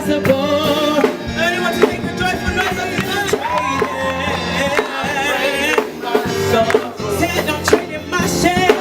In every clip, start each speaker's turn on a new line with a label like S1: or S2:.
S1: impossible. Anyone to make a joyful noise of so said I'm trading my shame.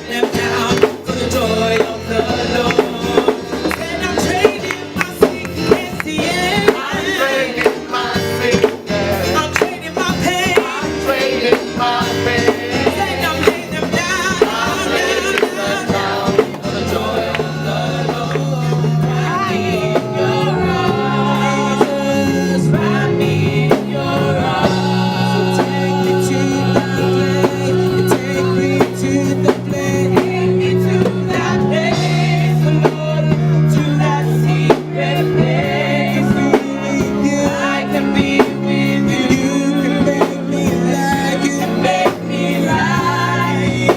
S1: Them down for the joy of the Lord. Said I'm trading my sickness, yeah. I'm trading my pain. Said I'm laying them down for the joy of the Lord. Wrap me in your arms, wrap me in your arms. So take me to that place, take me to the place, take me to that place, Lord, to that secret place. I can be with you. You can make me like you can make me like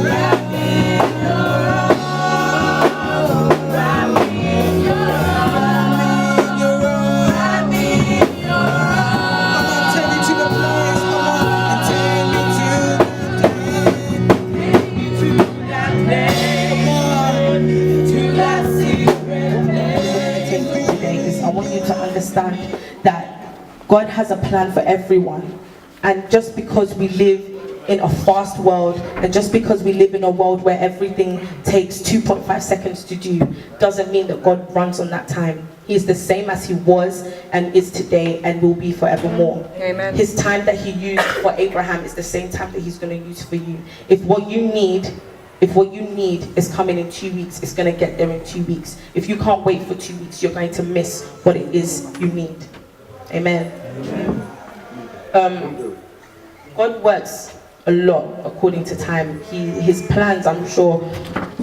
S1: wrap me in your arms, wrap me in your arms, wrap me in your arms. Take me to the place, Lord, take me to that place, to that secret place.
S2: Today is I want you to understand that God has a plan for everyone, and just because we live in a fast world, and just because we live in a world where everything takes 2.5 seconds to do, doesn't mean that God runs on that time. He's the same as he was and is today and will be forevermore.
S3: Amen.
S2: His time that he used for Abraham is the same time that he's going to use for you. If what you need is coming in 2 weeks, it's going to get there in 2 weeks. If you can't wait for 2 weeks, you're going to miss what it is you need. Amen. God works a lot according to time. His plans, I'm sure,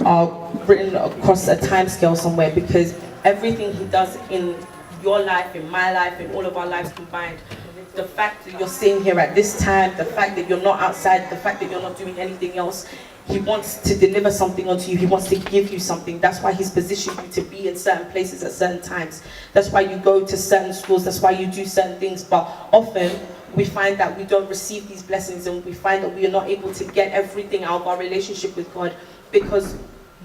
S2: are written across a time scale somewhere, because everything he does in your life, in my life, in all of our lives combined, the fact that you're sitting here at this time, the fact that you're not outside, the fact that you're not doing anything else, he wants to deliver something onto you. He wants to give you something. That's why he's positioned you to be in certain places at certain times. That's why you go to certain schools. That's why you do certain things. But often we find that we don't receive these blessings, and we find that we are not able to get everything out of our relationship with God because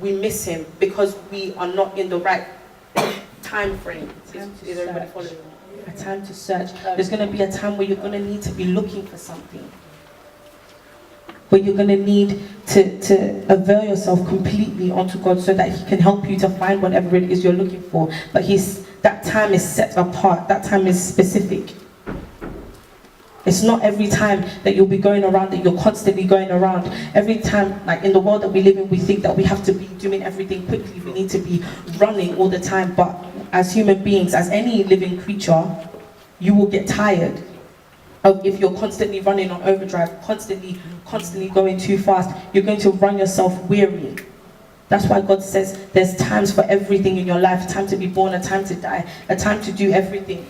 S2: we miss him, because we are not in the right time frame. Is everybody following? A time to search. There's going to be a time where you're going to need to be looking for something, where you're going to need to avail yourself completely onto God so that he can help you to find whatever it is you're looking for. But that time is set apart. That time is specific. It's not every time that you'll be going around, that you're constantly going around. Every time, like in the world that we live in, we think that we have to be doing everything quickly. We need to be running all the time. But as human beings, as any living creature, you will get tired. If you're constantly running on overdrive, constantly going too fast, you're going to run yourself weary. That's why God says there's times for everything in your life. A time to be born, a time to die, a time to do everything.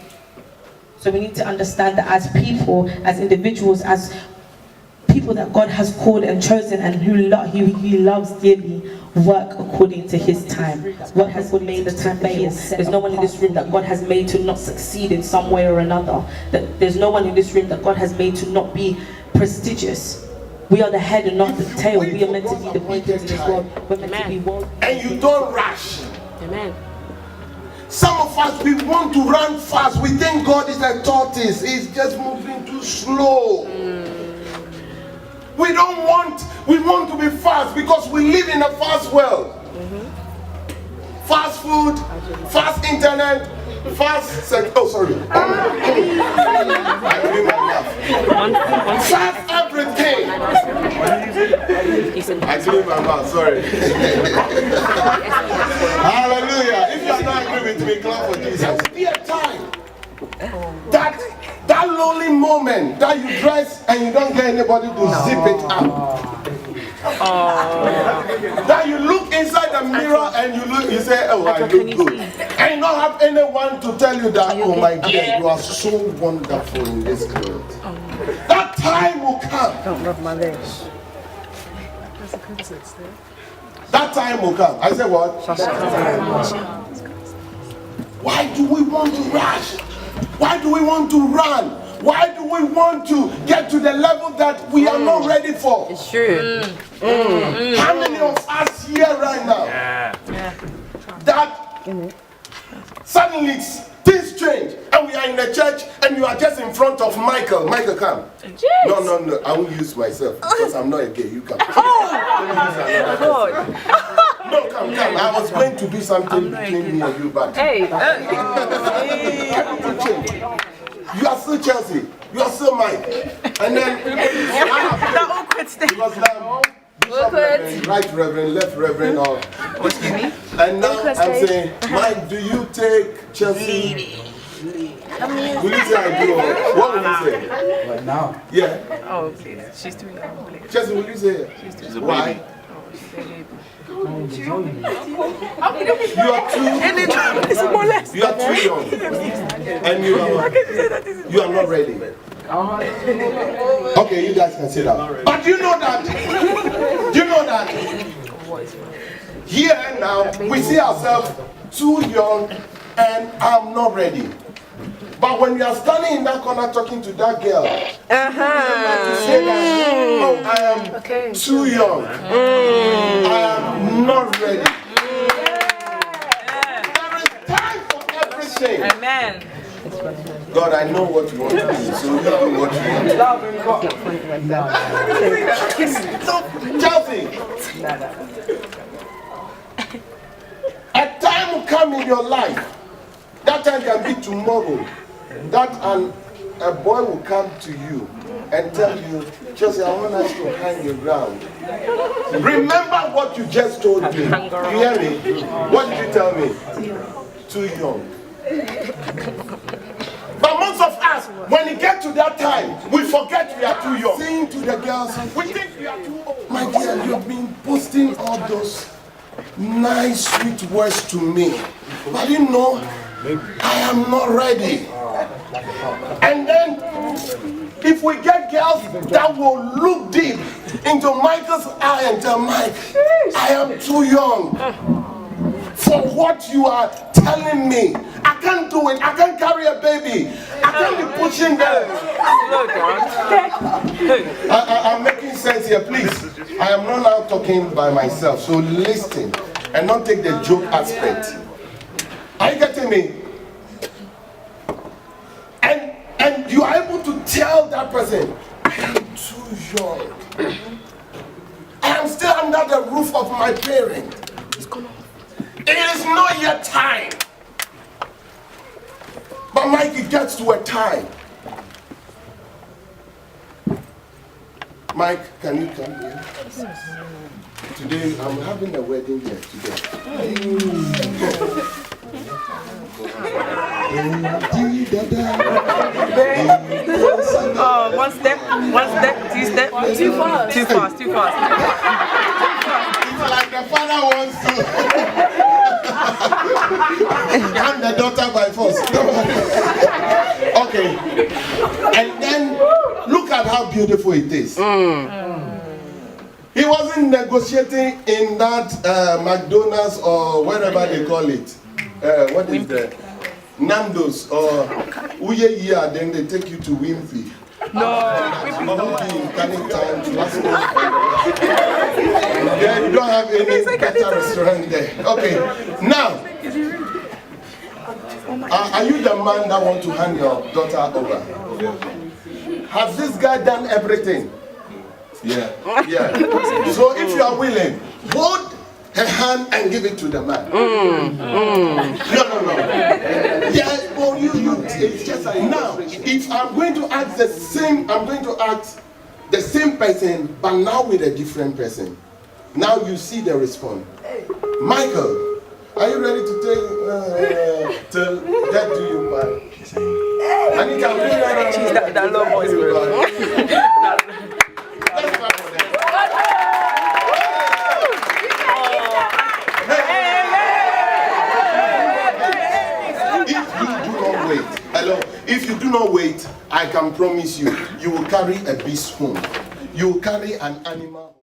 S2: So we need to understand that as people, as individuals, as people that God has called and chosen and who he loves dearly, work according to his time. God has made the time for his. There's no one in this room that God has made to not succeed in some way or another. There's no one in this room that God has made to not be prestigious. We are the head and not the tail. We are meant to be the beacons in this world. We're meant to be world.
S4: And you don't rush.
S3: Amen.
S4: Some of us, we want to run fast. We think God is a tortoise. He's just moving too slow. We want to be fast because we live in a fast world. Fast food, fast internet, fast sex. Oh, sorry. Fast everything. I clean my mouth, sorry. Hallelujah. If you are not agree with me, clap for Jesus. There will be a time that lonely moment that you dress and you don't get anybody to zip it up. That you look inside the mirror and you say, oh, I look good. And you don't have anyone to tell you that, oh my dear, you are so wonderful in this clothes. That time will come.
S3: Don't rub my legs.
S4: That time will come. I said what? Why do we want to rush? Why do we want to run? Why do we want to get to the level that we are not ready for?
S3: It's true.
S4: How many of us here Suddenly, things change, and we are in the church, and you are just in front of Michael. Michael, come. No, I won't use myself because I'm not a gay. You come. No, come. I was going to do something between me and you, but everything changed. You are still Chelsea. You are still Mike. And then
S3: That awkward stage.
S4: because now Bishop Reverend, right Reverend, left Reverend, or and now I'm saying, Mike, do you take Chelsea? Will you say I do? What will you say?
S5: Right now.
S4: Yeah.
S3: Oh, please. She's too young.
S4: Chelsea, will you say?
S6: She's a
S4: Why?
S6: baby.
S4: You are too. You are too young, and you are not ready. Okay, you guys can say that. But you know that. Here now we see ourselves too young, and I'm not ready. But when you are standing in that corner talking to that girl, remember to say that, oh, I am too young. I am not ready. There is time for everything.
S3: Amen.
S4: God, I know what you want to do, so you do what you want to do. Chelsea, a time will come in your life. That time can be tomorrow. That a boy will come to you and tell you, Chelsea, I want us to hang around. Remember what you just told me. You hear me? What did you tell me? Too young. But most of us, when it gets to that time, we forget we are too young. Saying to the girls, we think we are too old. My dear, you've been posting all those nice, sweet words to me. But you know, I am not ready. And then, if we get girls that will look deep into Michael's eye and tell Mike, I am too young for what you are telling me. I can't do it. I can't carry a baby. I can't be pushing them. I'm making sense here, please. I am not now talking by myself, so listen and not take the joke aspect. Are you getting me? And you are able to tell that person, I am too young. I am still under the roof of my parent. It is not yet time. But Mike, it gets to a time. Mike, can you come here? Today, I'm having a wedding here today.
S3: Oh, one step, two step. Too fast. Too fast.
S4: It's like the father wants to hand the daughter by force. Okay. And then look at how beautiful it is. He wasn't negotiating in that McDonald's or wherever they call it. What is that? Nando's or Uye, then they take you to Wimpy.
S3: No.
S4: Yeah, you don't have any better restaurant there. Okay, now, are you the man that want to hand your daughter over? Has this guy done everything? Yeah. So if you are willing, hold her hand and give it to the man. No. Yeah, well, it's just like now. If I'm going to ask the same, I'm going to ask the same person, but now with a different person. Now you see the response. Michael, are you ready to tell that to you, man? And you can bring that
S3: low voice.
S4: Let's clap for them. If you do not wait, I can promise you, you will carry a beast home. You will carry an animal.